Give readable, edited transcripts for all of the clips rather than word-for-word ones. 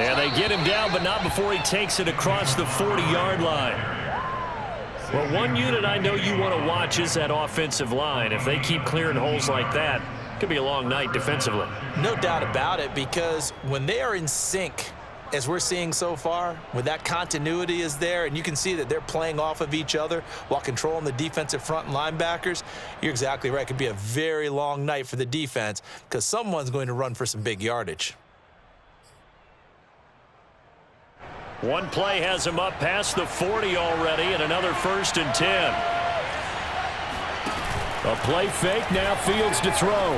And they get him down, but not before he takes it across the 40-yard line. Well, one unit I know you want to watch is that offensive line. If they keep clearing holes like that, it could be a long night defensively. No doubt about it, because when they are in sync, as we're seeing so far, when that continuity is there and you can see that they're playing off of each other while controlling the defensive front and linebackers, you're exactly right. It could be a very long night for the defense because someone's going to run for some big yardage. One play has him up past the 40 already, and another 1st and 10. A play fake, now Fields to throw.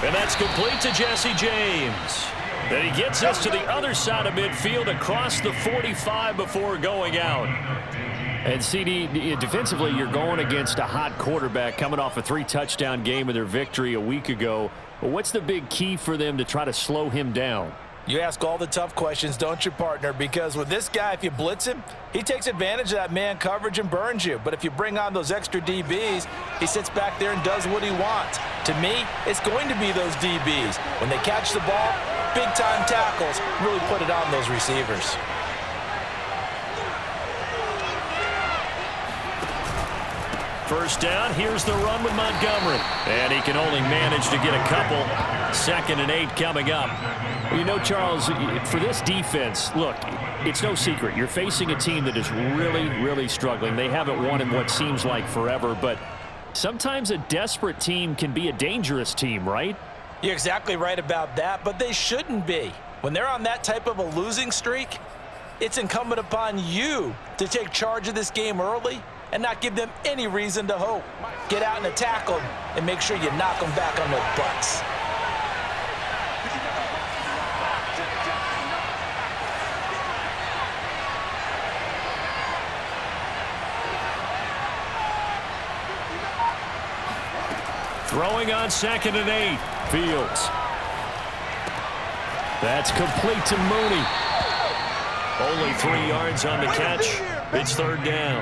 And that's complete to Jesse James. Then he gets us to the other side of midfield across the 45 before going out. And CD, defensively, you're going against a hot quarterback coming off a 3-touchdown game of their victory a week ago. But what's the big key for them to try to slow him down? You ask all the tough questions, don't you, partner? Because with this guy, if you blitz him, he takes advantage of that man coverage and burns you. But if you bring on those extra DBs, he sits back there and does what he wants. To me, it's going to be those DBs. When they catch the ball, big-time tackles, really put it on those receivers. First down, here's the run with Montgomery. And he can only manage to get a couple. 2nd and 8 coming up. Well, you know, Charles, for this defense, look, it's no secret. You're facing a team that is really, really struggling. They haven't won in what seems like forever, but sometimes a desperate team can be a dangerous team, right? You're exactly right about that, but they shouldn't be. When they're on that type of a losing streak, it's incumbent upon you to take charge of this game early and not give them any reason to hope. Get out and attack them and make sure you knock them back on their butts. Throwing on 2nd and 8. Fields. That's complete to Mooney. Only 3 yards on the catch. It's 3rd down.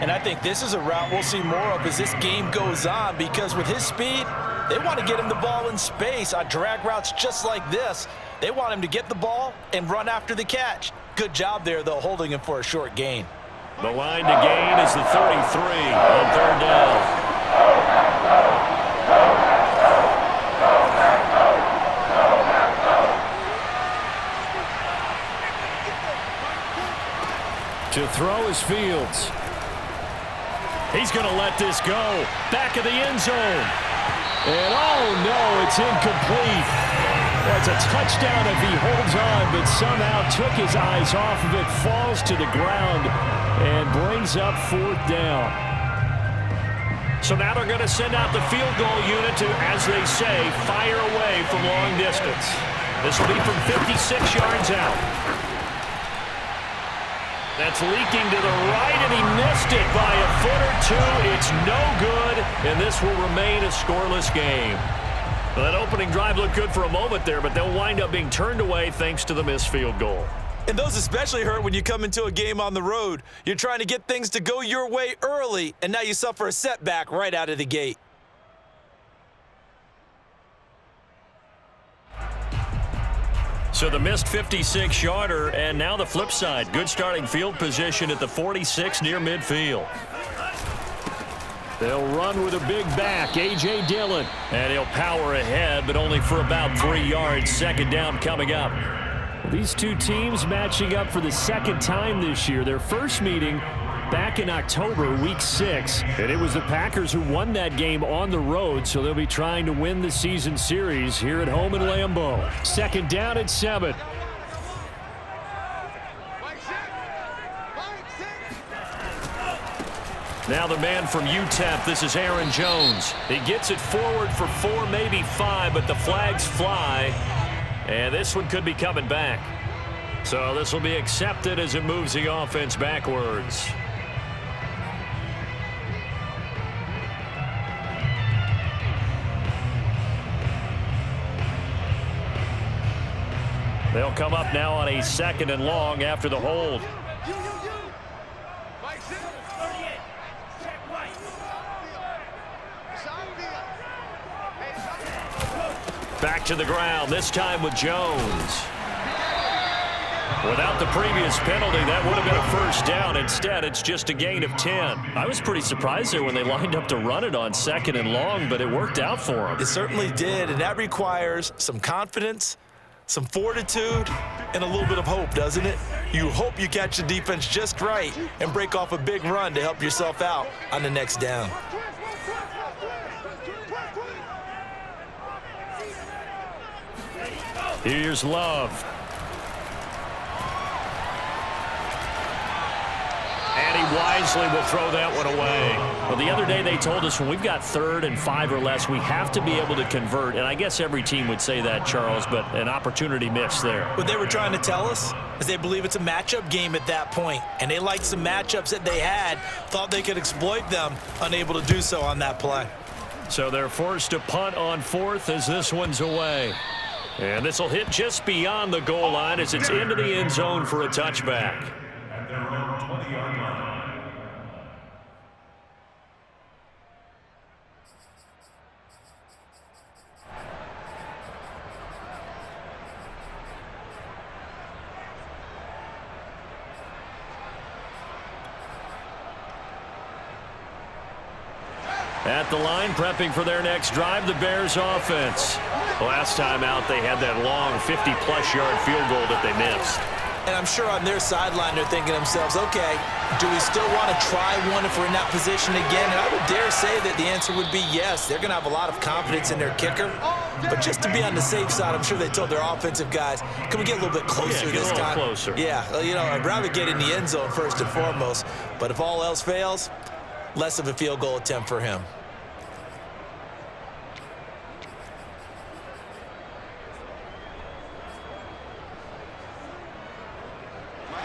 And I think this is a route we'll see more of as this game goes on, because with his speed, they want to get him the ball in space on drag routes just like this. They want him to get the ball and run after the catch. Good job there, though, holding him for a short gain. The line to gain is the 33 on 3rd down. To throw is Fields. He's going to let this go. Back of the end zone. And oh no, it's incomplete. That's a touchdown if he holds on, but somehow took his eyes off of it, falls to the ground, and brings up 4th down. So now they're going to send out the field goal unit to, as they say, fire away from long distance. This will be from 56 yards out. That's leaking to the right, and he missed it by a foot or two. It's no good, and this will remain a scoreless game. Well, that opening drive looked good for a moment there, but they'll wind up being turned away thanks to the missed field goal. And those especially hurt when you come into a game on the road. You're trying to get things to go your way early, and now you suffer a setback right out of the gate. So the missed 56-yarder, and now the flip side. Good starting field position at the 46 near midfield. They'll run with a big back, A.J. Dillon. And he'll power ahead, but only for about 3 yards. 2nd down coming up. These two teams matching up for the 2nd time this year. Their first meeting back in October, week 6. And it was the Packers who won that game on the road, so they'll be trying to win the season series here at home in Lambeau. 2nd down at 7. Now the man from UTEP, this is Aaron Jones. He gets it forward for 4, maybe 5, but the flags fly. And this one could be coming back. So this will be accepted as it moves the offense backwards. They'll come up now on a 2nd and long after the hold. Back to the ground, this time with Jones. Without the previous penalty, that would have been a first down. Instead, it's just a gain of 10. I was pretty surprised there when they lined up to run it on 2nd and long, but it worked out for them. It certainly did, and that requires some confidence, some fortitude, and a little bit of hope, doesn't it? You hope you catch the defense just right and break off a big run to help yourself out on the next down. Here's Love. And he wisely will throw that one away. Well, the other day they told us when we've got 3rd and 5 or less, we have to be able to convert. And I guess every team would say that, Charles, but an opportunity missed there. What they were trying to tell us is they believe it's a matchup game at that point, and they liked some matchups that they had, thought they could exploit them, unable to do so on that play. So they're forced to punt on 4th as this one's away. And this will hit just beyond the goal line as it's into the end zone for a touchback. At their own 20-yard line. At the line, prepping for their next drive, the Bears offense. Last time out, they had that long 50-plus yard field goal that they missed. And I'm sure on their sideline they're thinking to themselves, okay, do we still want to try one if we're in that position again? And I would dare say that the answer would be yes. They're going to have a lot of confidence in their kicker. But just to be on the safe side, I'm sure they told their offensive guys, can we get a little bit closer this time? Closer. Yeah, you know, I'd rather get in the end zone first and foremost. But if all else fails, less of a field goal attempt for him.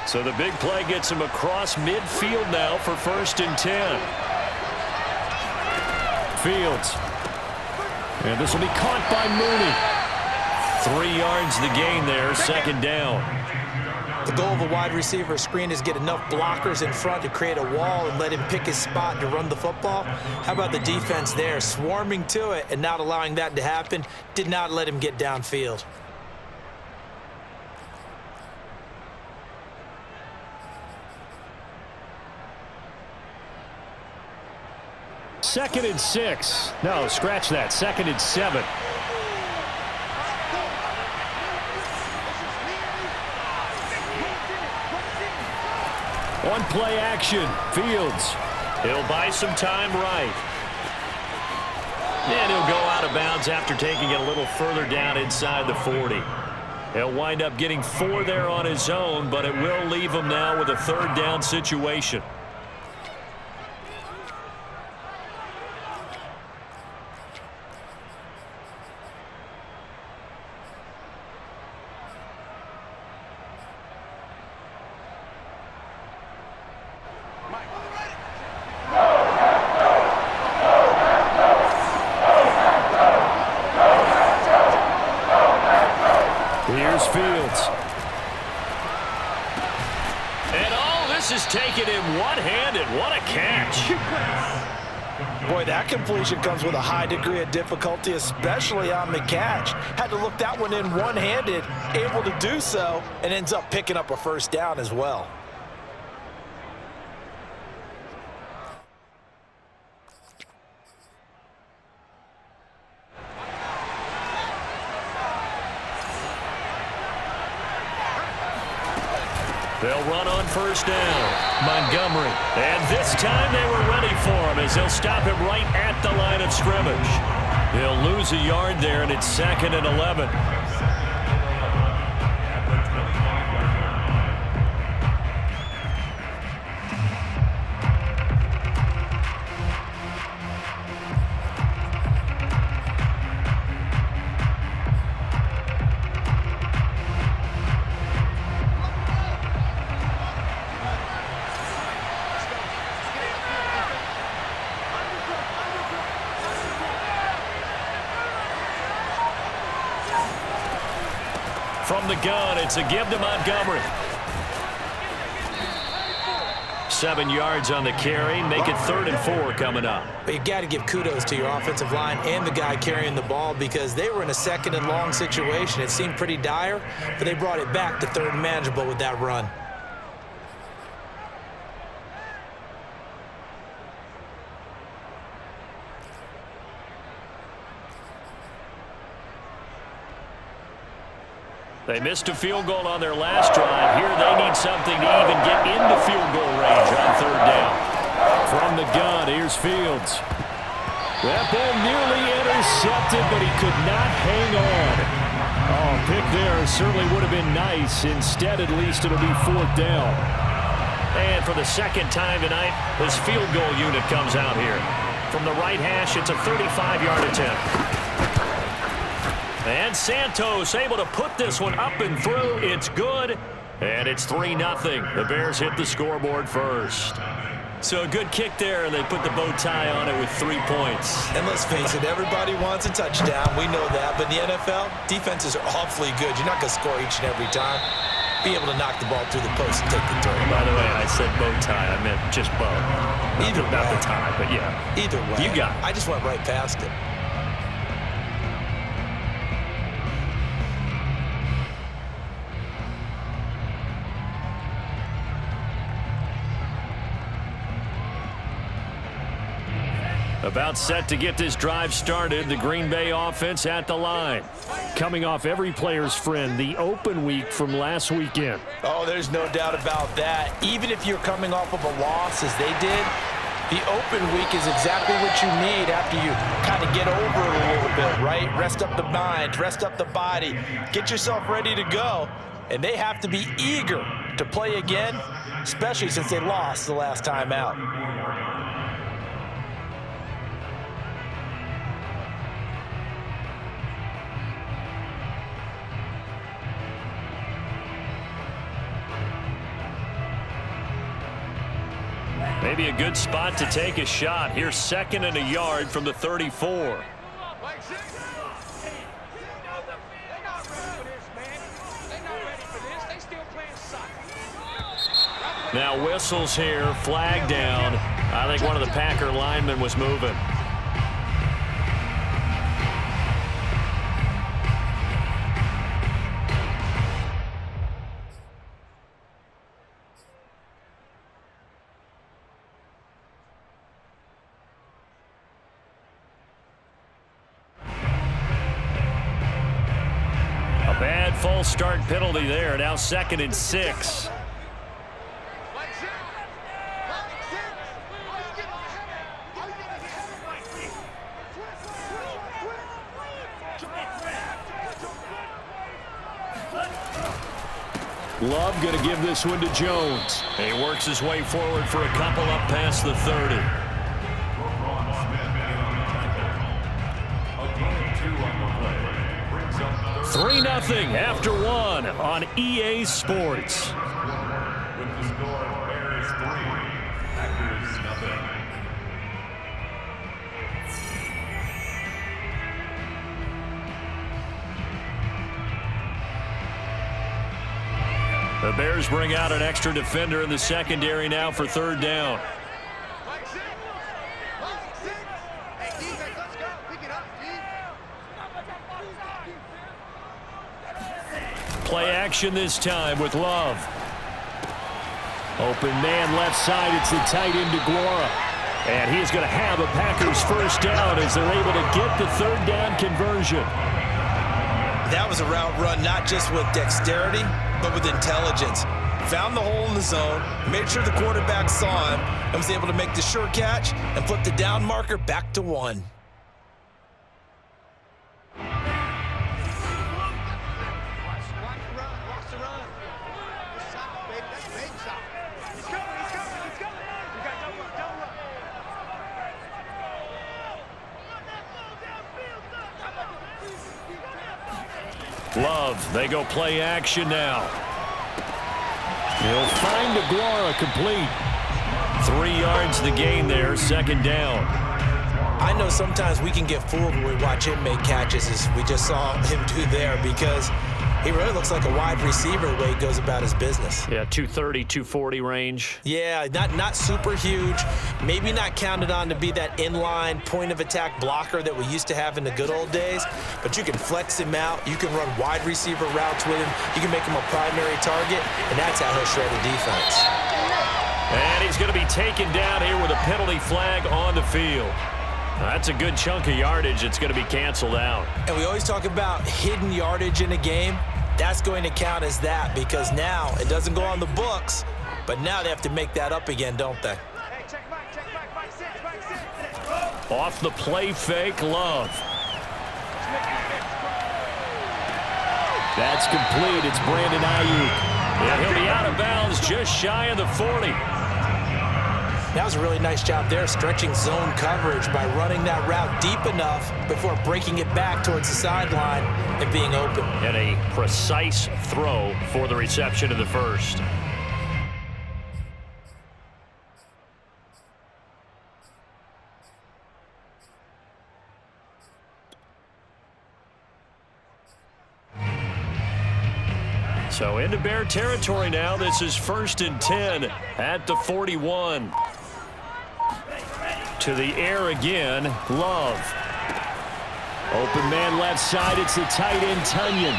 So the big play gets him across midfield now for 1st and 10. Fields. And this will be caught by Mooney. 3 yards the gain there, 2nd down. The goal of a wide receiver screen is get enough blockers in front to create a wall and let him pick his spot to run the football. How about the defense there, swarming to it and not allowing that to happen? Did not let him get downfield. Second and 6. No, scratch that. 2nd and 7. One play action. Fields. He'll buy some time right. And he'll go out of bounds after taking it a little further down inside the 40. He'll wind up getting 4 there on his own, but it will leave him now with a 3rd down situation. Here's Fields. And this is taken in one-handed. What a catch. Boy, that completion comes with a high degree of difficulty, especially on the catch. Had to look that one in one-handed, able to do so, and ends up picking up a 1st down as well. They'll run on 1st down. Montgomery. And this time they were ready for him as they'll stop him right at the line of scrimmage. He'll lose a yard there, and it's 2nd and 11. From the gun, it's a give to Montgomery. 7 yards on the carry. Make it 3rd and 4 coming up. But you got to give kudos to your offensive line and the guy carrying the ball because they were in a 2nd and long situation. It seemed pretty dire, but they brought it back to 3rd and manageable with that run. They missed a field goal on their last drive. Here they need something to even get into field goal range on 3rd down. From the gun, here's Fields. That ball nearly intercepted, but he could not hang on. Oh, pick there certainly would have been nice. Instead, at least it'll be 4th down. And for the 2nd time tonight, this field goal unit comes out here. From the right hash, it's a 35-yard attempt. And Santos able to put this one up and through. It's good, and it's 3-0. The Bears hit the scoreboard first. So a good kick there, and they put the bow tie on it with 3 points. And let's face it, everybody wants a touchdown. We know that. But in the NFL, defenses are awfully good. You're not going to score each and every time. Be able to knock the ball through the post and take the throw. By the way, I said bow tie. I meant just bow. Either Not way. the tie, but yeah. Either way. You got it. I just went right past it. About set to get this drive started. The Green Bay offense at the line. Coming off every player's friend, the open week from last weekend. Oh, there's no doubt about that. Even if you're coming off of a loss as they did, the open week is exactly what you need after you kind of get over it a little bit, right? Rest up the mind, rest up the body, get yourself ready to go. And they have to be eager to play again, especially since they lost the last time out. Maybe a good spot to take a shot. Here's 2nd and a yard from the 34. Now whistles here, flag down. I think one of the Packer linemen was moving. Bad false start penalty there. Now 2nd and 6. Love going to give this one to Jones. And he works his way forward for a couple up past the 30. 3-0 after 1 on EA Sports. With the score, Bears 3, Packers 0. The Bears bring out an extra defender in the secondary now for 3rd down. Play action this time with Love. Open man left side. It's the tight end DeGuara. And he's going to have a Packers 1st down as they're able to get the 3rd down conversion. That was a route run not just with dexterity, but with intelligence. Found the hole in the zone, made sure the quarterback saw him, and was able to make the sure catch and put the down marker back to 1. Love, they go play action now. He'll find DeGuara complete. 3 yards the gain there, 2nd down. I know sometimes we can get fooled when we watch him make catches, as we just saw him do there, because he really looks like a wide receiver the way he goes about his business. Yeah, 230, 240 range. Yeah, not super huge. Maybe not counted on to be that inline point-of-attack blocker that we used to have in the good old days, but you can flex him out. You can run wide receiver routes with him. You can make him a primary target, and that's how he'll shred a defense. And he's going to be taken down here with a penalty flag on the field. That's a good chunk of yardage. It's going to be canceled out. And we always talk about hidden yardage in a game. That's going to count as that, because now it doesn't go on the books, but now they have to make that up again, don't they? Off the play fake, Love. That's complete. It's Brandon Ayuk. And he'll be out of bounds just shy of the 40. That was a really nice job there, stretching zone coverage by running that route deep enough before breaking it back towards the sideline and being open. And a precise throw for the reception of the first. So into Bear territory now. This is 1st and 10 at the 41. To the air again, Love. Open man left side, it's the tight end, Tunyon.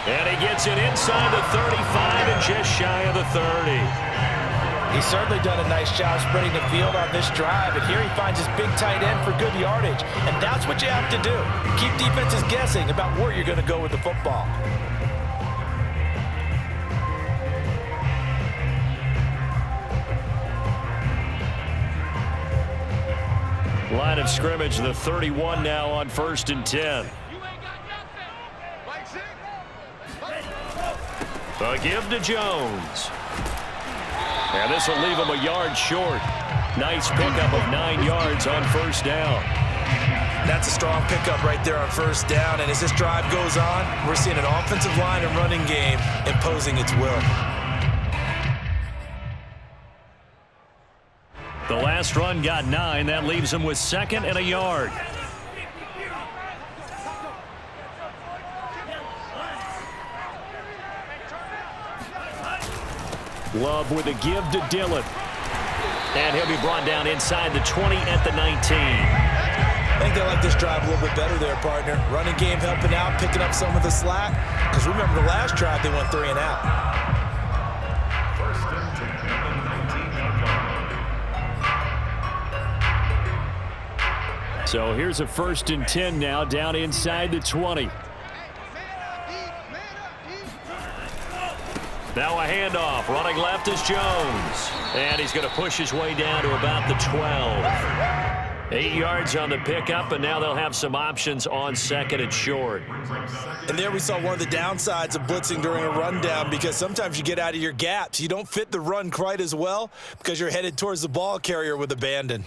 And he gets it inside the 35 and just shy of the 30. He's certainly done a nice job spreading the field on this drive, and here he finds his big tight end for good yardage. And that's what you have to do. Keep defenses guessing about where you're going to go with the football. Line of scrimmage, the 31 now on 1st and 10. The give to Jones. And this will leave him a yard short. Nice pickup of 9 yards on 1st down. That's a strong pickup right there on 1st down. And as this drive goes on, we're seeing an offensive line and running game imposing its will. The last run got 9. That leaves him with 2nd and a yard. Love with a give to Dillon. And he'll be brought down inside the 20 at the 19. I think they like this drive a little bit better there, partner. Running game helping out, picking up some of the slack. Because remember the last drive, they went 3 and out. So here's a 1st and 10 now, down inside the 20. Now a handoff. Running left is Jones. And he's going to push his way down to about the 12. 8 yards on the pickup, and now they'll have some options on 2nd and short. And there we saw one of the downsides of blitzing during a rundown, because sometimes you get out of your gaps. You don't fit the run quite as well because you're headed towards the ball carrier with abandon.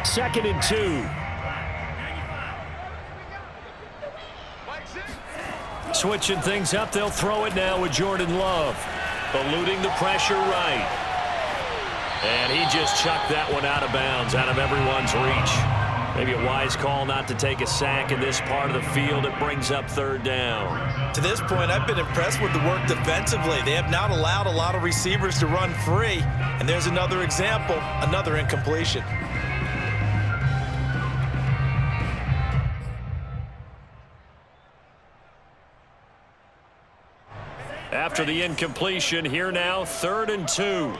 Second and 2. Switching things up, they'll throw it now with Jordan Love. Eluding the pressure right. And he just chucked that one out of bounds, out of everyone's reach. Maybe a wise call not to take a sack in this part of the field. It brings up 3rd down. To this point, I've been impressed with the work defensively. They have not allowed a lot of receivers to run free. And there's another example, another incompletion. After the incompletion, here now, 3rd and 2.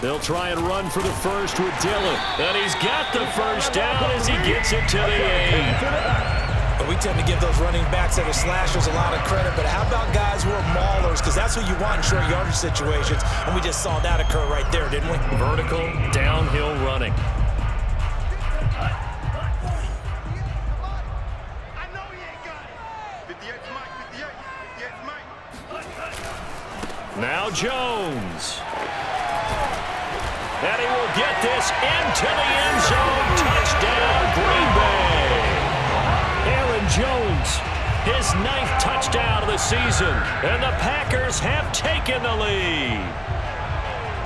They'll try and run for the first with Dillon. And he's got the 1st down as he gets it to the 8. But we tend to give those running backs that are slashers a lot of credit. But how about guys who are maulers? Because that's what you want in short yardage situations. And we just saw that occur right there, didn't we? Vertical, downhill running. Now Jones. And he will get this into the end zone. Touchdown, Green Bay. Aaron Jones, his 9th touchdown of the season, and the Packers have taken the lead.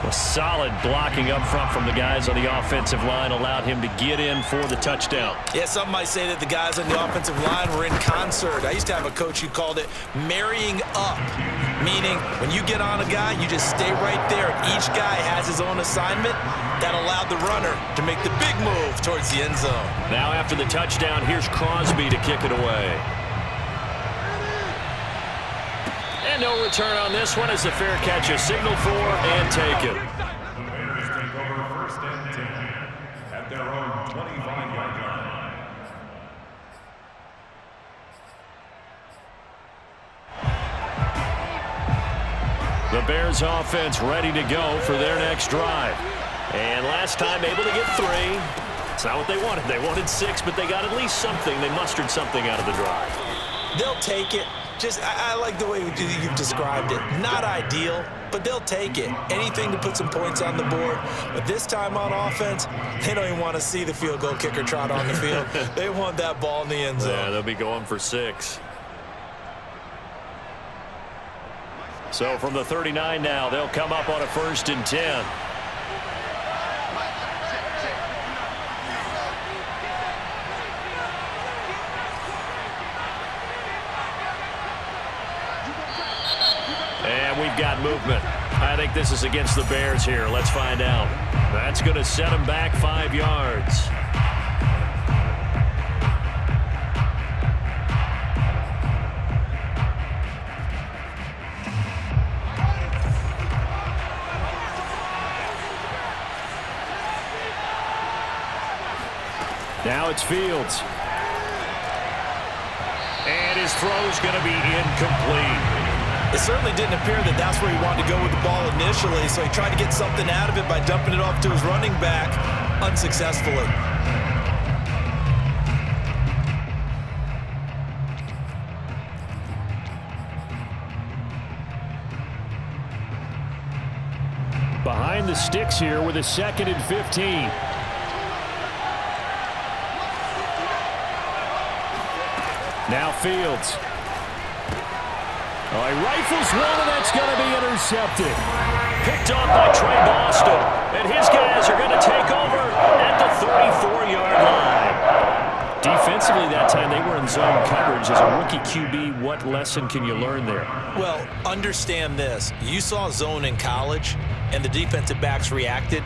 A solid blocking up front from the guys on the offensive line allowed him to get in for the touchdown. Yeah, some might say that the guys on the offensive line were in concert. I used to have a coach who called it marrying up, meaning when you get on a guy, you just stay right there. Each guy has his own assignment. That allowed the runner to make the big move towards the end zone. Now after the touchdown, here's Crosby to kick it away. And no return on this one as the fair catch is signaled for and taken. The Bears take over 1st and 10 at their own 25-yard line. The Bears offense ready to go for their next drive. And last time able to get 3. It's not what they wanted. They wanted 6, but they got at least something. They mustered something out of the drive. They'll take it. I like the way you've described it. Not ideal, but they'll take it. Anything to put some points on the board. But this time on offense, they don't even want to see the field goal kicker trot on the field. They want that ball in the end zone. Yeah, they'll be going for 6. So from the 39 now, they'll come up on a 1st and 10. And we've got movement. I think this is against the Bears here. Let's find out. That's going to set them back 5 yards. Now it's Fields. And his throw's going to be incomplete. It certainly didn't appear that that's where he wanted to go with the ball initially, so he tried to get something out of it by dumping it off to his running back unsuccessfully. Behind the sticks here with a 2nd and 15. Now Fields. Oh, he rifles one, and that's going to be intercepted. Picked off by Trey Boston. And his guys are going to take over at the 34-yard line. Defensively that time, they were in zone coverage. As a rookie QB, what lesson can you learn there? Well, understand this. You saw zone in college, and the defensive backs reacted,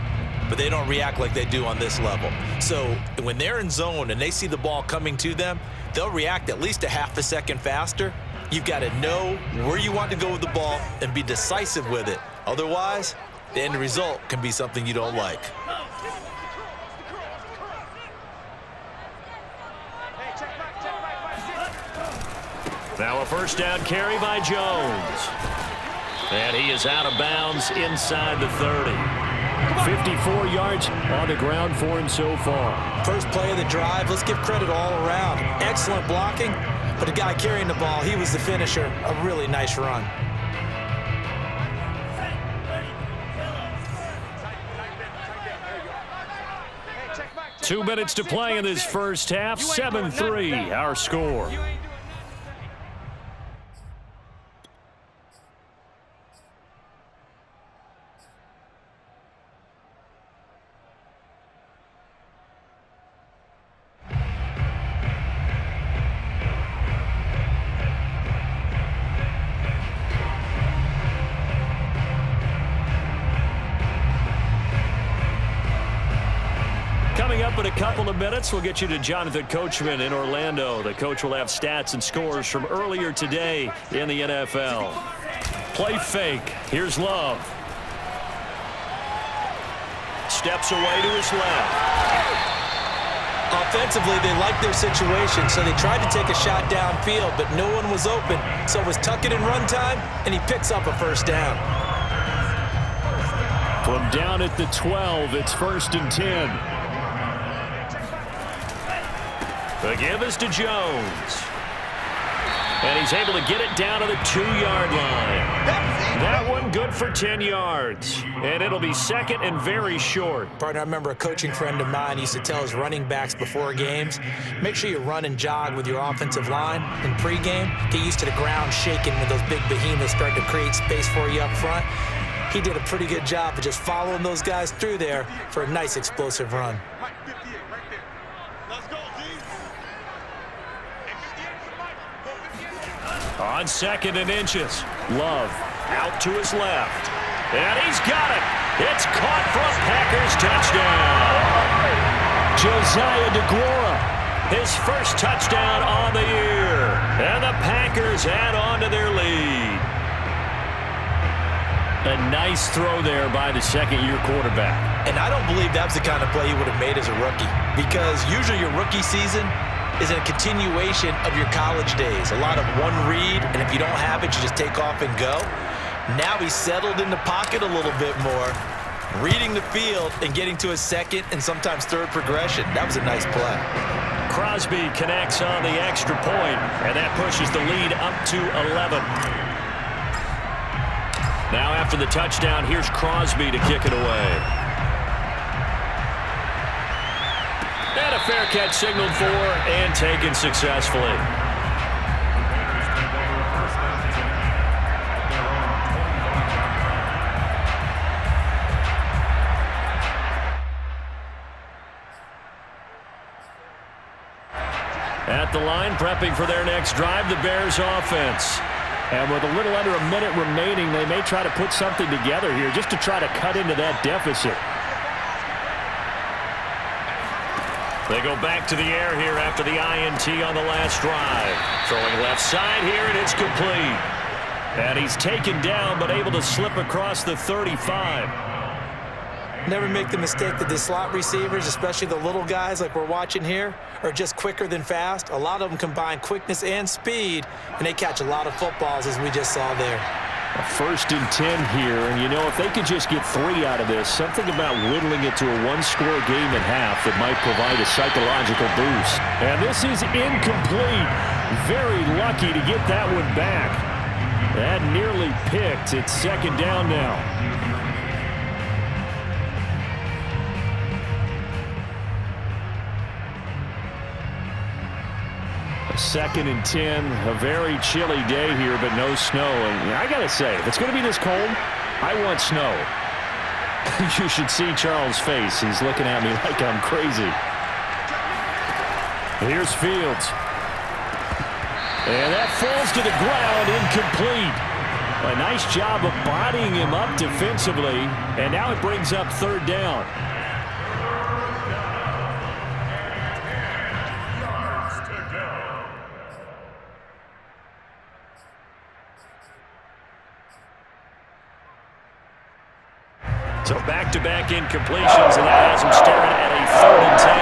but they don't react like they do on this level. So when they're in zone and they see the ball coming to them, they'll react at least a half a second faster. You've got to know where you want to go with the ball and be decisive with it. Otherwise, the end result can be something you don't like. Now a 1st down carry by Jones. And he is out of bounds inside the 30. 54 yards on the ground for him so far. First play of the drive, let's give credit all around. Excellent blocking, but the guy carrying the ball, he was the finisher. A really nice run. Two minutes to play in this first half. 7-3 our score. Coming up in a couple of minutes, we'll get you to Jonathan Coachman in Orlando. The coach will have stats and scores from earlier today in the NFL. Play fake. Here's Love. Steps away to his left. Offensively, they liked their situation, so they tried to take a shot downfield, but no one was open. So it was tuck it and run time, and he picks up a 1st down. From down at the 12, it's 1st and 10. The give is to Jones. And he's able to get it down to the 2-yard line. That one good for 10 yards. And it'll be second and very short. Partner, I remember a coaching friend of mine used to tell his running backs before games, make sure you run and jog with your offensive line in pregame. Get used to the ground shaking when those big behemoths start to create space for you up front. He did a pretty good job of just following those guys through there for a nice explosive run. On second and inches, Love out to his left. And he's got it. It's caught for a Packers touchdown. Josiah DeGuara, his first touchdown on the year. And the Packers add on to their lead. A nice throw there by the second-year quarterback. And I don't believe that's the kind of play he would have made as a rookie, because usually your rookie season is a continuation of your college days. A lot of one read, and if you don't have it, you just take off and go. Now he's settled in the pocket a little bit more, reading the field and getting to his second and sometimes third progression. That was a nice play. Crosby connects on the extra point, and that pushes the lead up to 11. Now after the touchdown, here's Crosby to kick it away. And a fair catch signaled for and taken successfully. At the line, prepping for their next drive, the Bears offense. And with a little under a minute remaining, they may try to put something together here just to try to cut into that deficit. They go back to the air here after the INT on the last drive. Throwing left side here, and it's complete. And he's taken down, but able to slip across the 35. Never make the mistake that the slot receivers, especially the little guys like we're watching here, are just quicker than fast. A lot of them combine quickness and speed, and they catch a lot of footballs, as we just saw there. A 1st and 10 here, and you know, if they could just get 3 out of this, something about whittling it to a one-score game at half that might provide a psychological boost. And this is incomplete. Very lucky to get that one back. That nearly picked. It's second down now. Second and 10, a very chilly day here, but no snow. And I got to say, if it's going to be this cold, I want snow. You should see Charles' face. He's looking at me like I'm crazy. Here's Fields. And that falls to the ground, incomplete. A nice job of bodying him up defensively, and now it brings up third down. So back-to-back incompletions, and that has him staring at a 3rd and 10.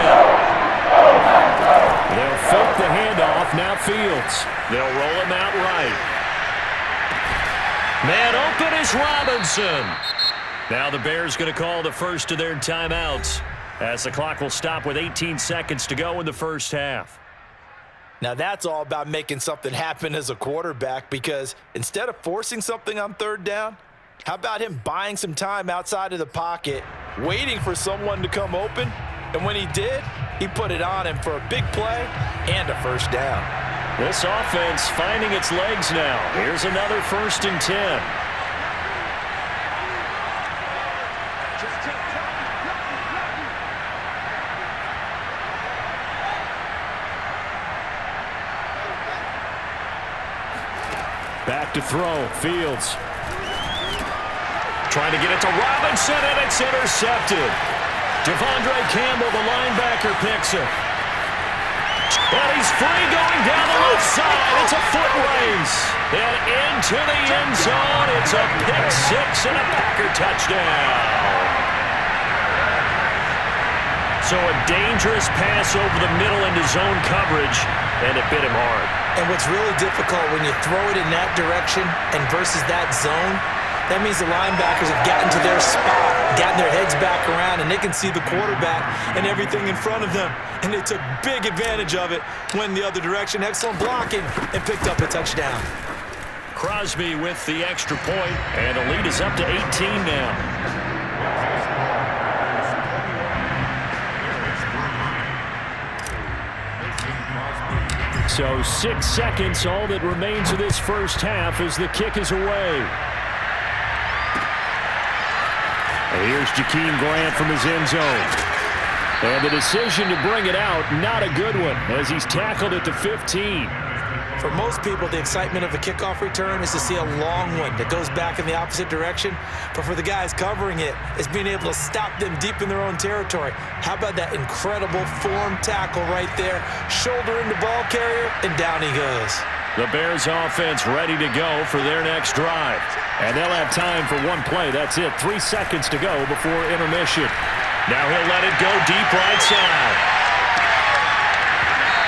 They'll fake the handoff. Now Fields. They'll roll him out right. Man open is Robinson. Now the Bears going to call the first of their timeouts, as the clock will stop with 18 seconds to go in the first half. Now that's all about making something happen as a quarterback, because instead of forcing something on third down, how about him buying some time outside of the pocket, waiting for someone to come open? And when he did, he put it on him for a big play and a first down. This offense finding its legs now. Here's another 1st and 10. Back to throw. Fields. Trying to get it to Robinson, and it's intercepted. Devondre Campbell, the linebacker, picks it. And he's free going down the left side. It's a foot race. And into the end zone. It's a pick 6 and a Packer touchdown. So a dangerous pass over the middle into zone coverage, and it bit him hard. And what's really difficult when you throw it in that direction and versus that zone, that means the linebackers have gotten to their spot, gotten their heads back around, and they can see the quarterback and everything in front of them. And they took big advantage of it, went the other direction. Excellent blocking, and picked up a touchdown. Crosby with the extra point, and the lead is up to 18 now. So 6 seconds, all that remains of this first half as the kick is away. And here's Jakeem Grant from his end zone. And the decision to bring it out, not a good one, as he's tackled at the 15. For most people, the excitement of a kickoff return is to see a long one that goes back in the opposite direction. But for the guys covering it, it's being able to stop them deep in their own territory. How about that incredible form tackle right there? Shoulder in the ball carrier, and down he goes. The Bears offense ready to go for their next drive. And they'll have time for one play. That's it. 3 seconds to go before intermission. Now he'll let it go deep right side.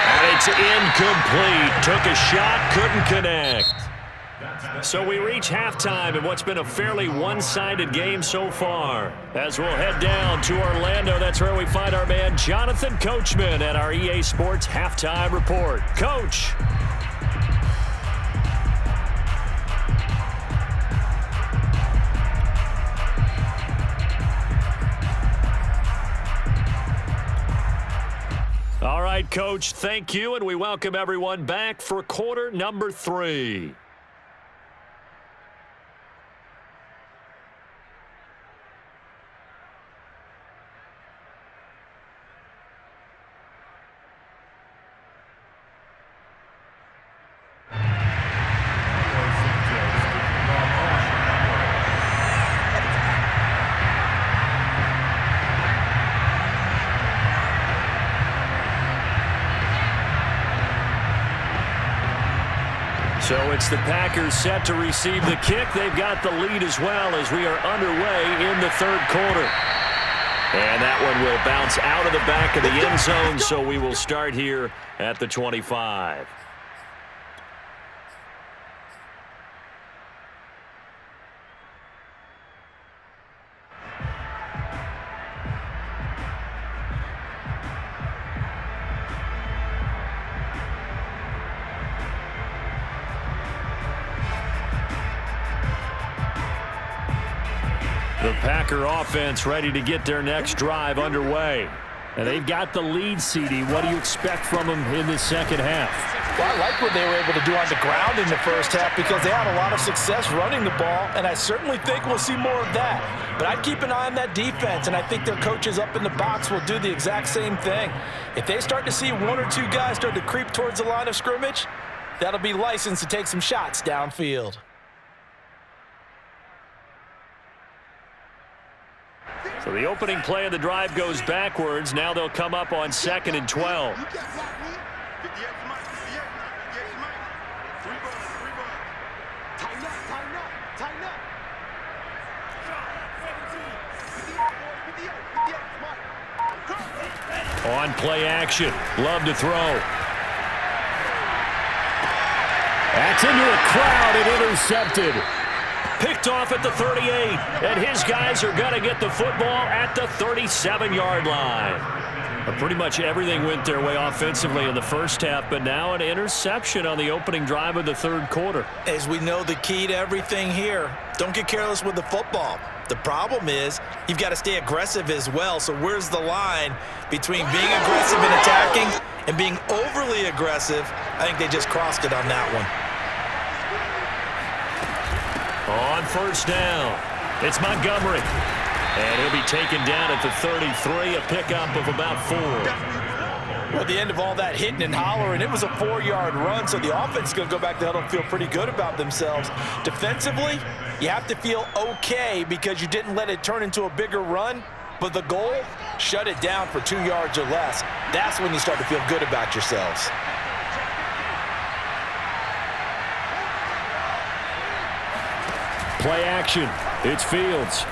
And it's incomplete. Took a shot, couldn't connect. So we reach halftime in what's been a fairly one-sided game so far. As we'll head down to Orlando, that's where we find our man Jonathan Coachman at our EA Sports Halftime Report. Coach. All right, Coach, thank you, and we welcome everyone back for quarter number 3. So it's the Packers set to receive the kick. They've got the lead as well as we are underway in the third quarter. And that one will bounce out of the back of the end zone, so we will start here at the 25. The Packer offense ready to get their next drive underway. And they've got the lead, CD. What do you expect from them in the second half? Well, I like what they were able to do on the ground in the first half because they had a lot of success running the ball, and I certainly think we'll see more of that. But I'd keep an eye on that defense, and I think their coaches up in the box will do the exact same thing. If they start to see one or two guys start to creep towards the line of scrimmage, that'll be licensed to take some shots downfield. So the opening play of the drive goes backwards. Now they'll come up on 2nd and 12. On play action. Love to throw. That's into a crowd and intercepted. Picked off at the 38, and his guys are going to get the football at the 37-yard line. Pretty much everything went their way offensively in the first half, but now an interception on the opening drive of the third quarter. As we know, the key to everything here, don't get careless with the football. The problem is you've got to stay aggressive as well, so where's the line between being aggressive and attacking and being overly aggressive? I think they just crossed it on that one. On first down, it's Montgomery. And he'll be taken down at the 33, a pickup of about 4. Well, at the end of all that hitting and hollering, it was a 4-yard run, so the offense is going to go back to the huddle and feel pretty good about themselves. Defensively, you have to feel okay because you didn't let it turn into a bigger run, but the goal, shut it down for 2 yards or less. That's when you start to feel good about yourselves. Play action. It's Fields.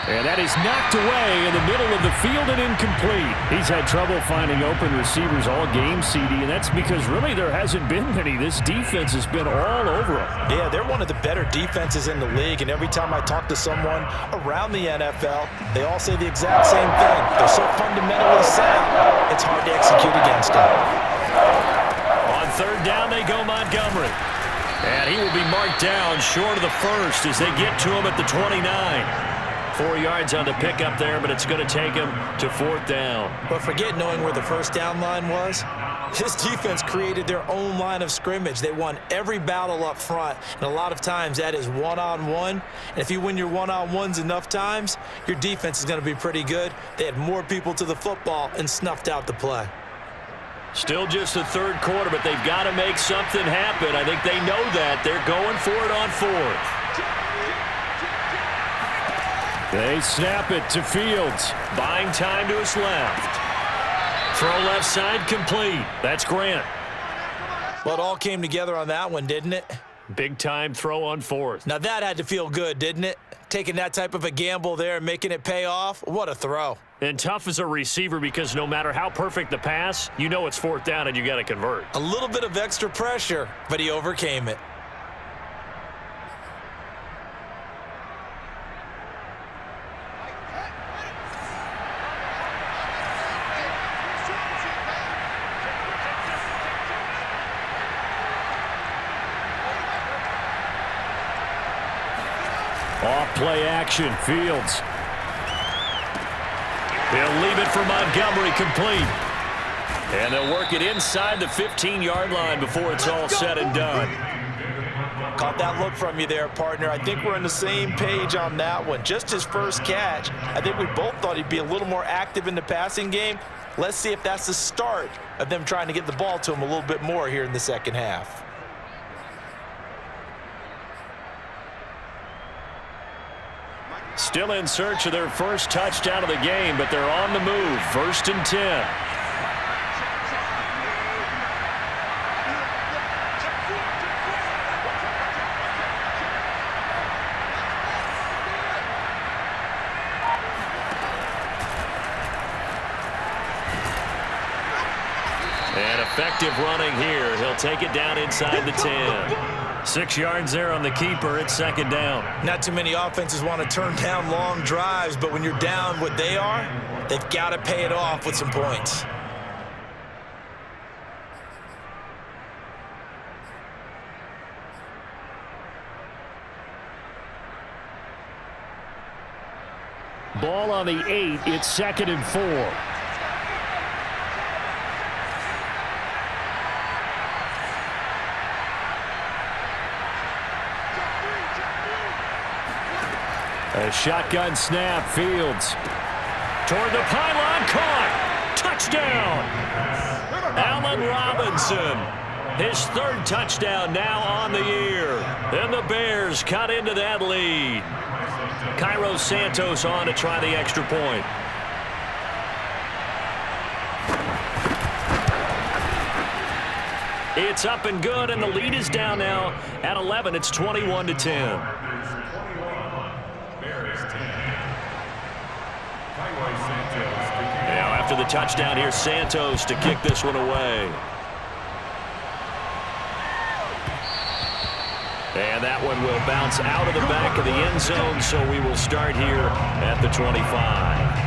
And that is knocked away in the middle of the field and incomplete. He's had trouble finding open receivers all game, CD, and that's because really there hasn't been many. This defense has been all over him. Yeah, they're one of the better defenses in the league, and every time I talk to someone around the NFL, they all say the exact same thing. They're so fundamentally sound, it's hard to execute against them. On third down they go, Montgomery. And he will be marked down short of the first as they get to him at the 29. 4 yards on the pickup there, but it's going to take him to fourth down. But forget knowing where the first down line was. This defense created their own line of scrimmage. They won every battle up front, and a lot of times that is one-on-one. And if you win your one-on-ones enough times, your defense is going to be pretty good. They had more people to the football and snuffed out the play. Still just the third quarter, but they've got to make something happen. I think they know that. They're going for it on fourth. They snap it to Fields. Buying time to his left. Throw left side complete. That's Grant. Well, it all came together on that one, didn't it? Big time throw on fourth. Now that had to feel good, didn't it? Taking that type of a gamble there and making it pay off. What a throw. And tough as a receiver because no matter how perfect the pass, you know it's fourth down and you got to convert. A little bit of extra pressure, but he overcame it. Off play action, Fields. He'll leave it for Montgomery complete. And they'll work it inside the 15-yard line before it's all said and done. Caught that look from you there, partner. I think we're on the same page on that one. Just his first catch. I think we both thought he'd be a little more active in the passing game. Let's see if that's the start of them trying to get the ball to him a little bit more here in the second half. Still in search of their first touchdown of the game, but they're on the move. 1st and 10. And effective running here. He'll take it down inside the 10. 6 yards there on the keeper. It's second down. Not too many offenses want to turn down long drives, but when you're down what they are, they've got to pay it off with some points. Ball on the 8. It's 2nd and 4. A shotgun snap, Fields. Toward the pylon, caught. Touchdown. Allen Robinson. His third touchdown now on the year. And the Bears cut into that lead. Cairo Santos on to try the extra point. It's up and good, and the lead is down now at 11. It's 21-10. Now after the touchdown, here's Santos to kick this one away. And that one will bounce out of the back of the end zone, so we will start here at the 25.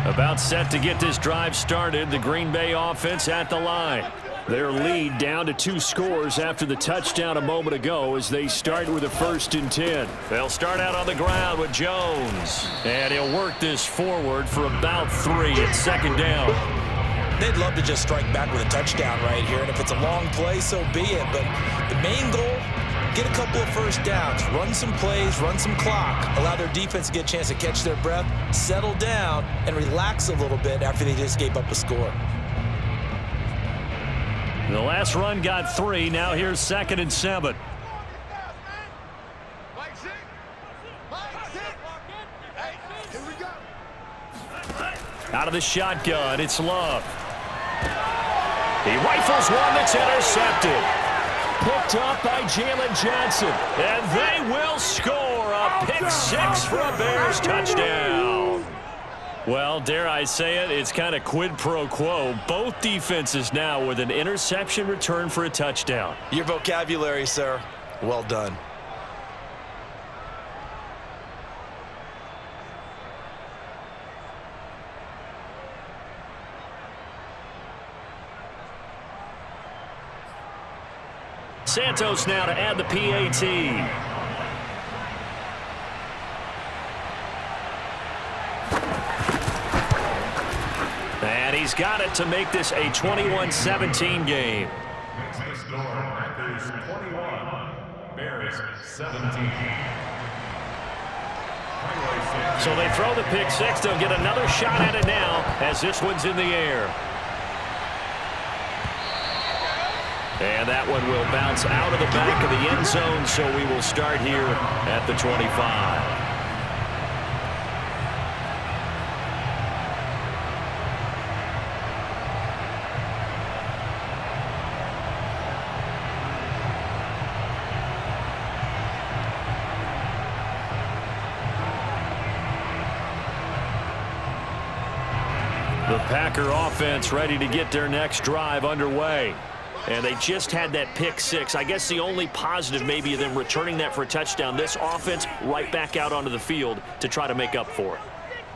About set to get this drive started. The Green Bay offense at the line. Their lead down to 2 scores after the touchdown a moment ago as they start with a 1st and 10. They'll start out on the ground with Jones. And he'll work this forward for about 3 at 2nd down. They'd love to just strike back with a touchdown right here. And if it's a long play, so be it. But the main goal, get a couple of first downs, run some plays, run some clock, allow their defense to get a chance to catch their breath, settle down, and relax a little bit after they just gave up a score. The last run got 3. Now here's 2nd and 7. Out of the shotgun, it's Love. He rifles one that's intercepted. Picked up by Jalen Johnson. And they will score a pick 6 for a Bears touchdown. Well, dare I say it, it's kind of quid pro quo. Both defenses now with an interception return for a touchdown. Your vocabulary, sir. Well done. Santos now to add the PAT. And he's got it to make this a 21-17 game. Makes the score Packers 21, Bears 17. So they throw the pick six. They'll get another shot at it now as this one's in the air. And that one will bounce out of the back of the end zone, so we will start here at the 25. The Packer offense ready to get their next drive underway. And they just had that pick six. I guess the only positive maybe of them returning that for a touchdown. This offense right back out onto the field to try to make up for it.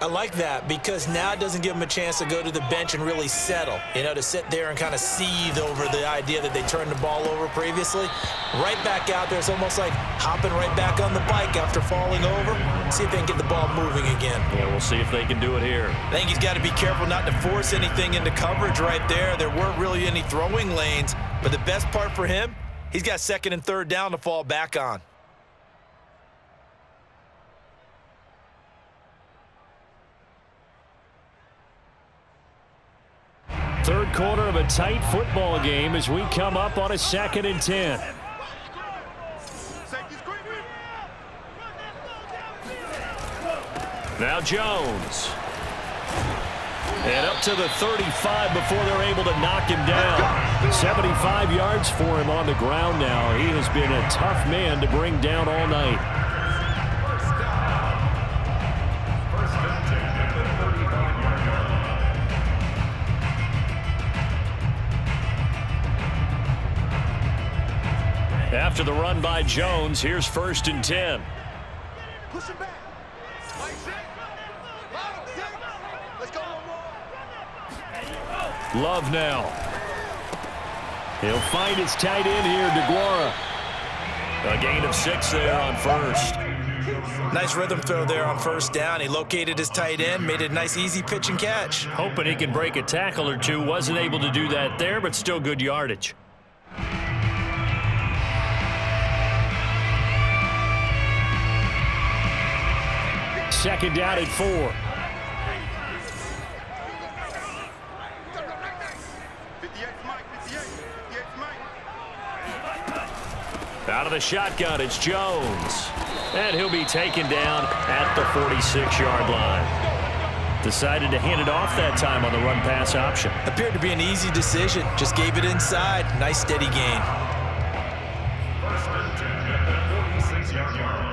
I like that because now it doesn't give them a chance to go to the bench and really settle, you know, to sit there and kind of seethe over the idea that they turned the ball over previously. Right back out there, it's almost like hopping right back on the bike after falling over. See if they can get the ball moving again. Yeah, we'll see if they can do it here. I think he's got to be careful not to force anything into coverage right there. There weren't really any throwing lanes, but the best part for him, he's got second and third down to fall back on. Third quarter of a tight football game as we come up on a 2nd and 10. Now Jones. And up to the 35 before they're able to knock him down. 75 yards for him on the ground now. He has been a tough man to bring down all night. After the run by Jones, here's 1st and 10. Push him back. Let's go one more. Love now. He'll find his tight end here, DeGuara. A gain of 6 there on first. Nice rhythm throw there on first down. He located his tight end, made it a nice easy pitch and catch. Hoping he can break a tackle or two. Wasn't able to do that there, but still good yardage. Second down at 4. Out of the shotgun, it's Jones. And he'll be taken down at the 46-yard line. Decided to hand it off that time on the run-pass option. Appeared to be an easy decision. Just gave it inside. Nice steady gain. First and 10 at the 46-yard line.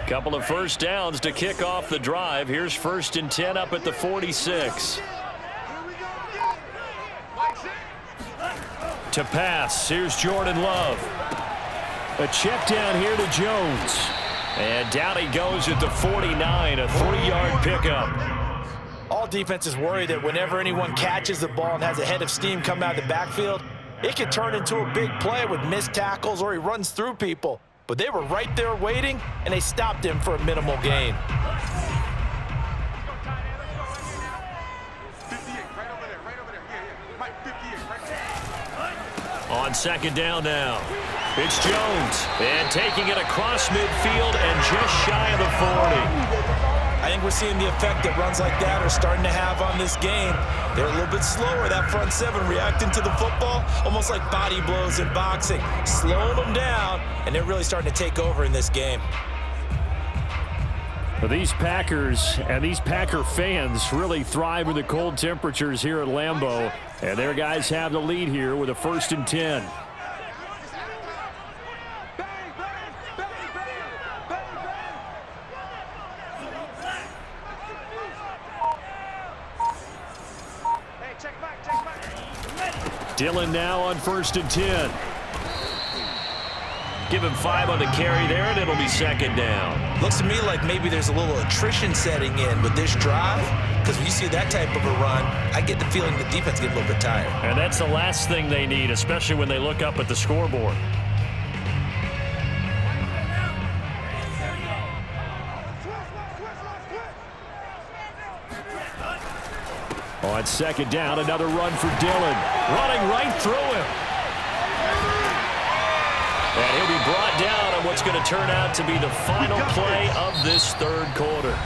Couple of first downs to kick off the drive. Here's 1st and 10 up at the 46. To pass, here's Jordan Love. A check down here to Jones. And down he goes at the 49, a 3-yard pickup. All defenses worry that whenever anyone catches the ball and has a head of steam come out of the backfield, it can turn into a big play with missed tackles or he runs through people. But they were right there waiting, and they stopped him for a minimal gain. On second down now, it's Jones. And taking it across midfield and just shy of the 40. I think we're seeing the effect that runs like that are starting to have on this game. They're a little bit slower, that front seven, reacting to the football, almost like body blows in boxing, slowing them down, and they're really starting to take over in this game. Well, these Packers and these Packer fans really thrive in the cold temperatures here at Lambeau. And their guys have the lead here with a 1st and 10. Dillon now on 1st and 10. Give him 5 on the carry there, and it'll be 2nd down. Looks to me like maybe there's a little attrition setting in with this drive, because when you see that type of a run, I get the feeling the defense gets a little bit tired. And that's the last thing they need, especially when they look up at the scoreboard. On 2nd down, another run for Dillon. Running right through him. And he'll be brought down on what's going to turn out to be the final play of this 3rd quarter.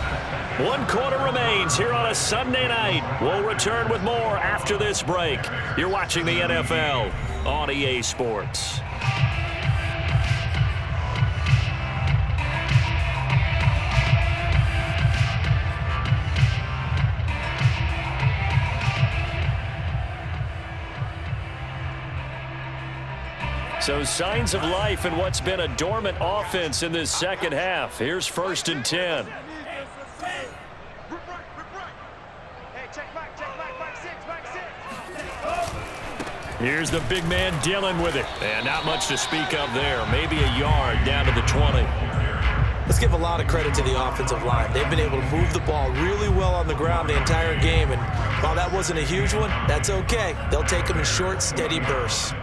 1 quarter remains here on a Sunday night. We'll return with more after this break. You're watching the NFL on EA Sports. So signs of life in what's been a dormant offense in this 2nd half. Here's 1st and 10. Here's the big man Dillon with it. And not much to speak of there. Maybe a yard down to the 20. Let's give a lot of credit to the offensive line. They've been able to move the ball really well on the ground the entire game. And while that wasn't a huge one, that's okay. They'll take them in short, steady bursts.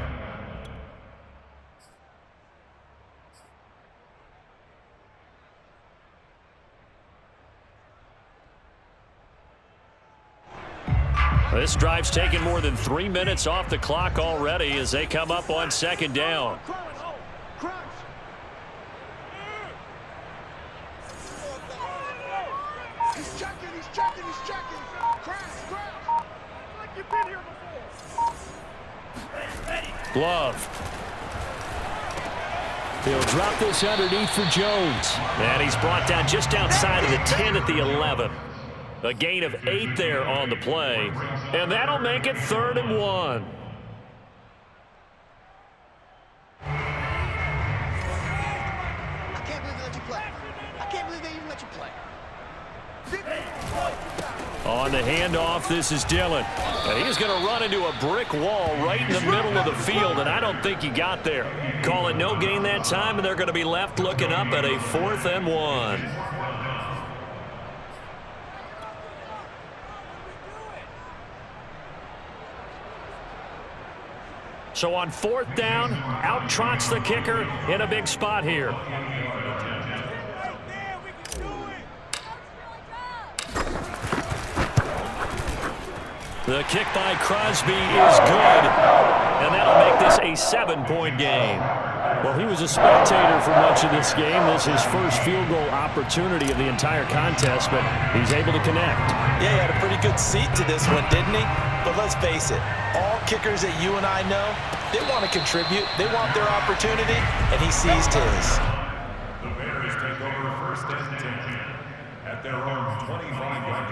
This drive's taken more than 3 minutes off the clock already as they come up on 2nd down. He's checking. Like you've been here before. Glove. He'll drop this underneath for Jones. And he's brought down just outside of the 10 at the 11. A gain of 8 there on the play. And that'll make it 3rd and 1. I can't believe they let you play. I can't believe they even let you play. On the handoff, this is Dillon. And he's going to run into a brick wall right in the middle of the field, and I don't think he got there. Call it no gain that time, and they're going to be left looking up at a 4th and 1. So on 4th down, out trots the kicker in a big spot here. The kick by Crosby is good, and that'll make this a 7-point game. Well, he was a spectator for much of this game. This is his first field goal opportunity of the entire contest, but he's able to connect. Yeah, he had a pretty good seat to this one, didn't he? But let's face it, all kickers that you and I know, they want to contribute. They want their opportunity, and he seized his. The Bears take over 1st and 10 at their own 25-yard line.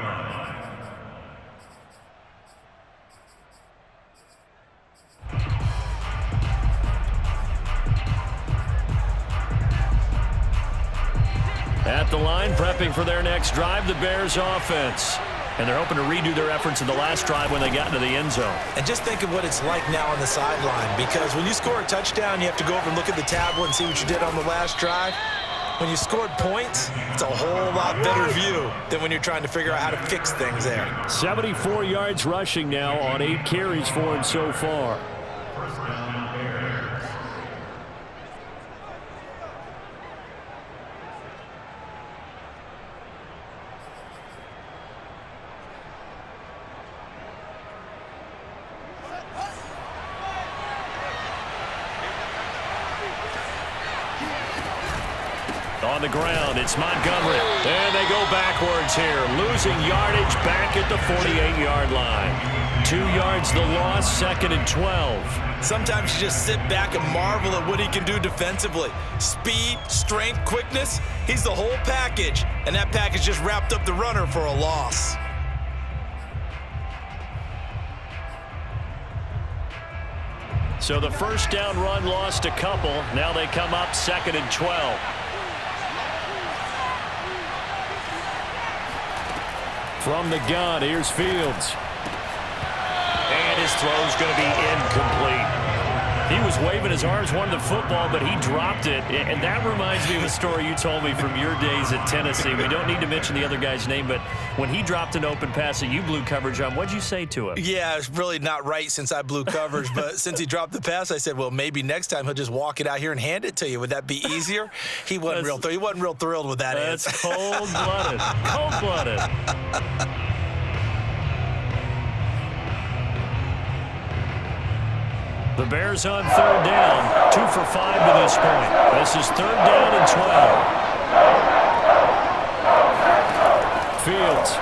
At the line, prepping for their next drive, the Bears offense. And they're hoping to redo their efforts in the last drive when they got into the end zone. And just think of what it's like now on the sideline, because when you score a touchdown, you have to go over and look at the tablet and see what you did on the last drive. When you scored points, it's a whole lot better view than when you're trying to figure out how to fix things there. 74 yards rushing now on 8 carries for him so far. First down, Bears. On the ground, it's Montgomery. And they go backwards here, losing yardage back at the 48-yard line. 2 yards the loss, 2nd and 12. Sometimes you just sit back and marvel at what he can do defensively. Speed, strength, quickness, he's the whole package. And that package just wrapped up the runner for a loss. So the first down run lost a couple. Now they come up 2nd and 12. From the gun, here's Fields. And his throw's going to be incomplete. He was waving his arms, wanted the football, but he dropped it. And that reminds me of a story you told me from your days at Tennessee. We don't need to mention the other guy's name, but when he dropped an open pass that you blew coverage on, what'd you say to him? Yeah, it's really not right since I blew coverage, but since he dropped the pass, I said, well, maybe next time he'll just walk it out here and hand it to you. Would that be easier? He wasn't real thrilled with that answer. That's cold-blooded. Cold-blooded. The Bears on 3rd down, 2 for 5 to this point. This is 3rd down and 12. Fields.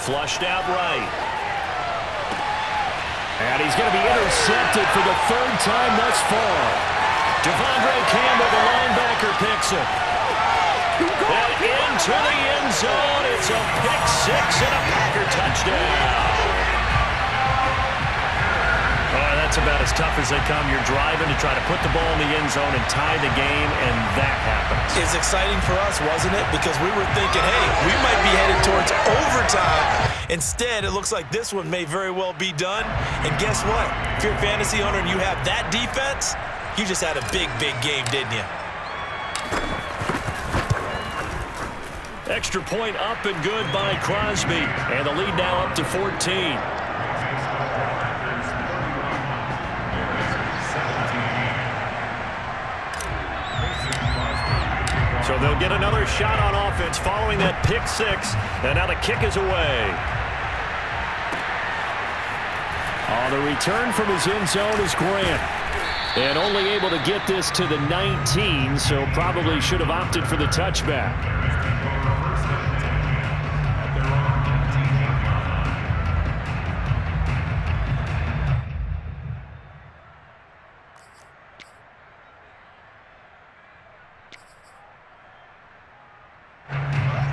Flushed out right. And he's going to be intercepted for the 3rd time thus far. Devondre Campbell, the linebacker, picks it. And into the end zone. It's a pick 6 and a Packer touchdown. That's about as tough as they come. You're driving to try to put the ball in the end zone and tie the game, and that happens. It's exciting for us, wasn't it? Because we were thinking, hey, we might be headed towards overtime. Instead, it looks like this one may very well be done. And guess what? If you're a fantasy owner and you have that defense, you just had a big, big game, didn't you? Extra point up and good by Crosby. And the lead now up to 14. So they'll get another shot on offense following that pick 6. And now the kick is away. The return from his end zone is Grant. And only able to get this to the 19, so probably should have opted for the touchback.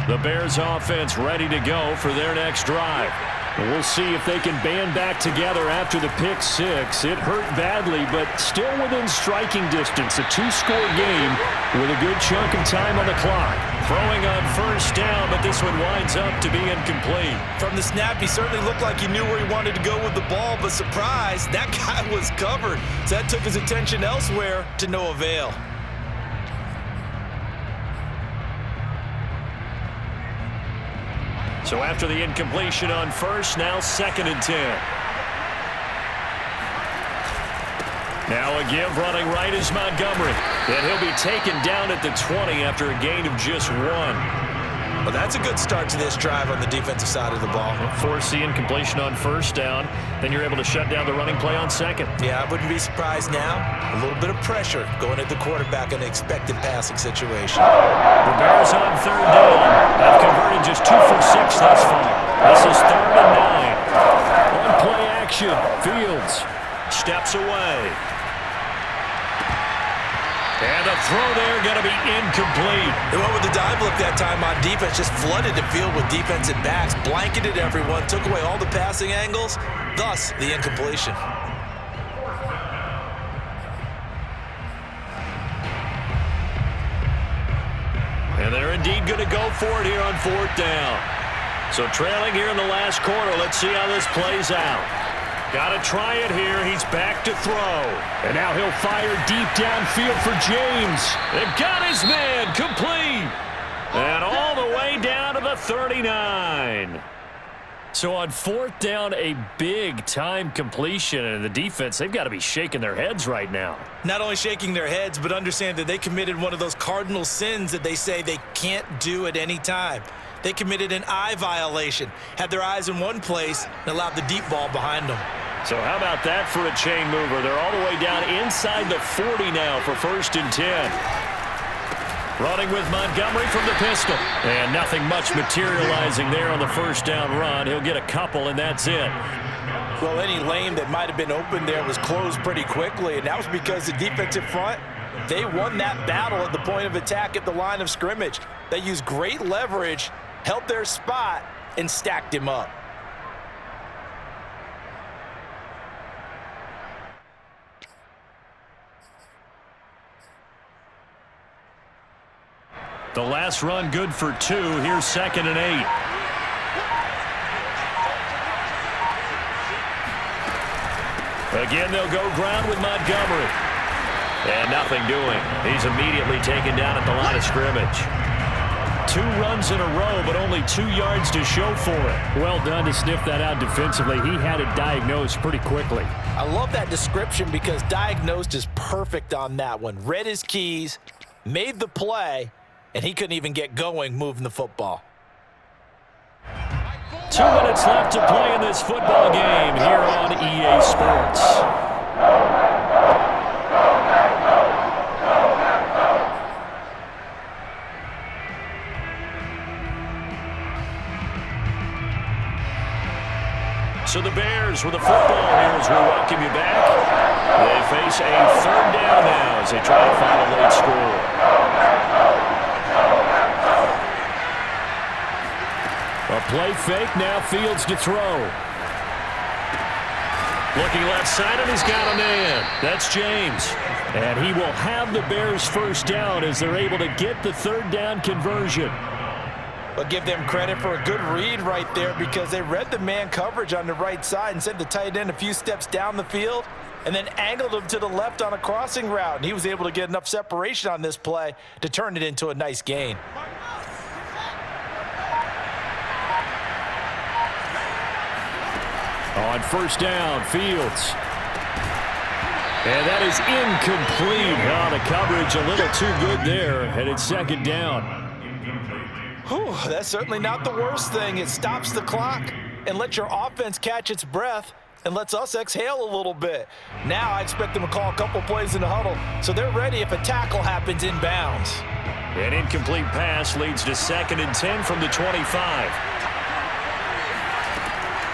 The Bears offense ready to go for their next drive. And we'll see if they can band back together after the pick 6. It hurt badly, but still within striking distance. A 2-score game with a good chunk of time on the clock. Throwing on 1st down, but this one winds up to be incomplete. From the snap, he certainly looked like he knew where he wanted to go with the ball, but surprise, that guy was covered. So that took his attention elsewhere to no avail. So after the incompletion on 1st, now 2nd and 10. Now a give running right is Montgomery. And he'll be taken down at the 20 after a gain of just 1. Well, that's a good start to this drive on the defensive side of the ball. Force the incompletion on 1st down. Then you're able to shut down the running play on 2nd. Yeah, I wouldn't be surprised now. A little bit of pressure going at the quarterback in an expected passing situation. The Bears on 3rd down have converted just 2 for 6 thus far. This is 3rd and 9. On play action, Fields steps away. And the throw there going to be incomplete. They went with the dive look that time on defense, just flooded the field with defensive backs, blanketed everyone, took away all the passing angles, thus the incompletion. And they're indeed going to go for it here on 4th down. So trailing here in the last quarter, let's see how this plays out. Got to try it here. He's back to throw. And now he'll fire deep downfield for James. They got his man complete. And all the way down to the 39. So on 4th down, a big-time completion. And the defense, they've got to be shaking their heads right now. Not only shaking their heads, but understand that they committed one of those cardinal sins that they say they can't do at any time. They committed an eye violation, had their eyes in one place, and allowed the deep ball behind them. So how about that for a chain mover? They're all the way down inside the 40 now for 1st and 10. Running with Montgomery from the pistol. And nothing much materializing there on the first down run. He'll get a couple, and that's it. Well, any lane that might have been open there was closed pretty quickly, and that was because the defensive front, they won that battle at the point of attack at the line of scrimmage. They used great leverage, held their spot, and stacked him up. The last run good for 2. Here's 2nd and 8. Again, they'll go ground with Montgomery. And nothing doing. He's immediately taken down at the line of scrimmage. 2 runs in a row, but only 2 yards to show for it. Well done to sniff that out defensively. He had it diagnosed pretty quickly. I love that description because diagnosed is perfect on that one. Read his keys, made the play, and he couldn't even get going moving the football. 2 minutes left to play in this football game here on EA Sports. So the Bears with the football here as we welcome you back. They face a 3rd down now as they try to find a late score. A play fake, now Fields to throw. Looking left side, and he's got a man. That's James. And he will have the Bears' first down as they're able to get the 3rd down conversion. But give them credit for a good read right there because they read the man coverage on the right side and sent the tight end a few steps down the field and then angled him to the left on a crossing route. And he was able to get enough separation on this play to turn it into a nice gain. On first down, Fields. And that is incomplete. Oh, the coverage a little too good there, and it's 2nd down. Whew, that's certainly not the worst thing. It stops the clock and lets your offense catch its breath and lets us exhale a little bit. Now I expect them to call a couple plays in the huddle so they're ready if a tackle happens inbounds. An incomplete pass leads to 2nd and 10 from the 25.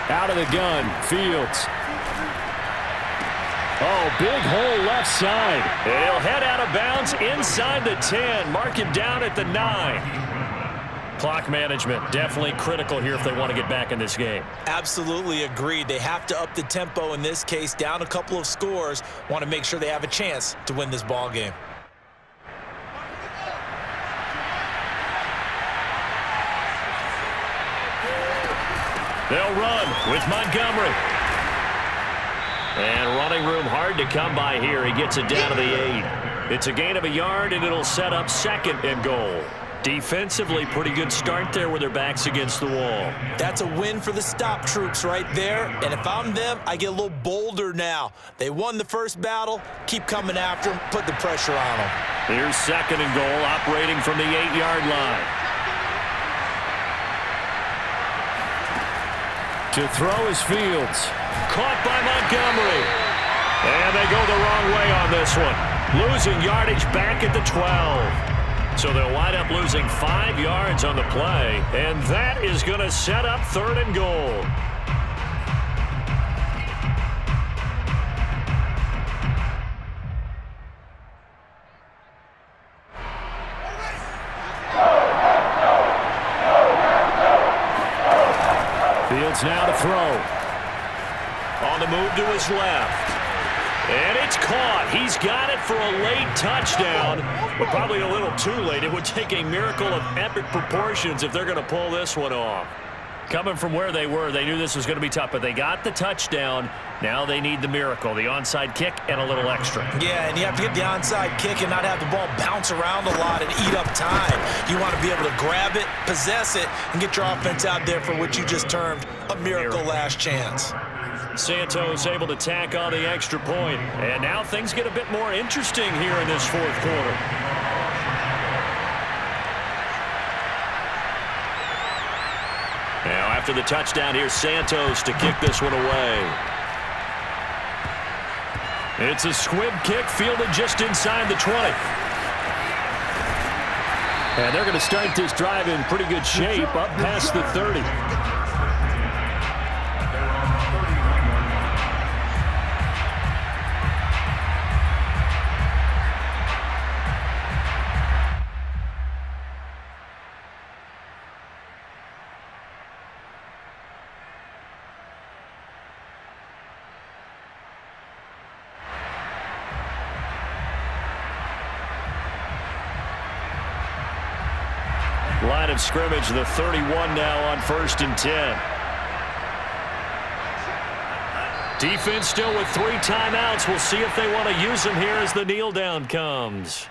Out of the gun, Fields. Oh, big hole left side. And he'll head out of bounds inside the 10. Mark him down at the 9. Clock management definitely critical here if they want to get back in this game. Absolutely agreed. They have to up the tempo in this case, down a couple of scores. Want to make sure they have a chance to win this ball game. They'll run with Montgomery. And running room hard to come by here. He gets it down to the 8. It's a gain of a yard, and it'll set up 2nd and goal. Defensively, pretty good start there with their backs against the wall. That's a win for the stop troops right there. And if I'm them, I get a little bolder now. They won the first battle. Keep coming after them. Put the pressure on them. Here's 2nd and goal, operating from the 8-yard line. To throw is Fields. Caught by Montgomery. And they go the wrong way on this one. Losing yardage back at the 12. So they'll wind up losing 5 yards on the play. And that is going to set up 3rd and goal. Fields now to throw. On the move to his left. And it's caught. He's got it for a late touchdown, but probably a little too late. It would take a miracle of epic proportions if they're going to pull this one off. Coming from where they were, they knew this was going to be tough, but they got the touchdown. Now they need the miracle, the onside kick and a little extra. Yeah, and you have to get the onside kick and not have the ball bounce around a lot and eat up time. You want to be able to grab it, possess it, and get your offense out there for what you just termed a miracle last chance. Santos able to tack on the extra point. And now things get a bit more interesting here in this 4th quarter. Now after the touchdown, here's Santos to kick this one away. It's a squib kick fielded just inside the 20. And they're going to start this drive in pretty good shape, up past the 30. Line of scrimmage, the 31 now on 1st and 10. Defense still with 3 timeouts. We'll see if they want to use them here as the kneel down comes.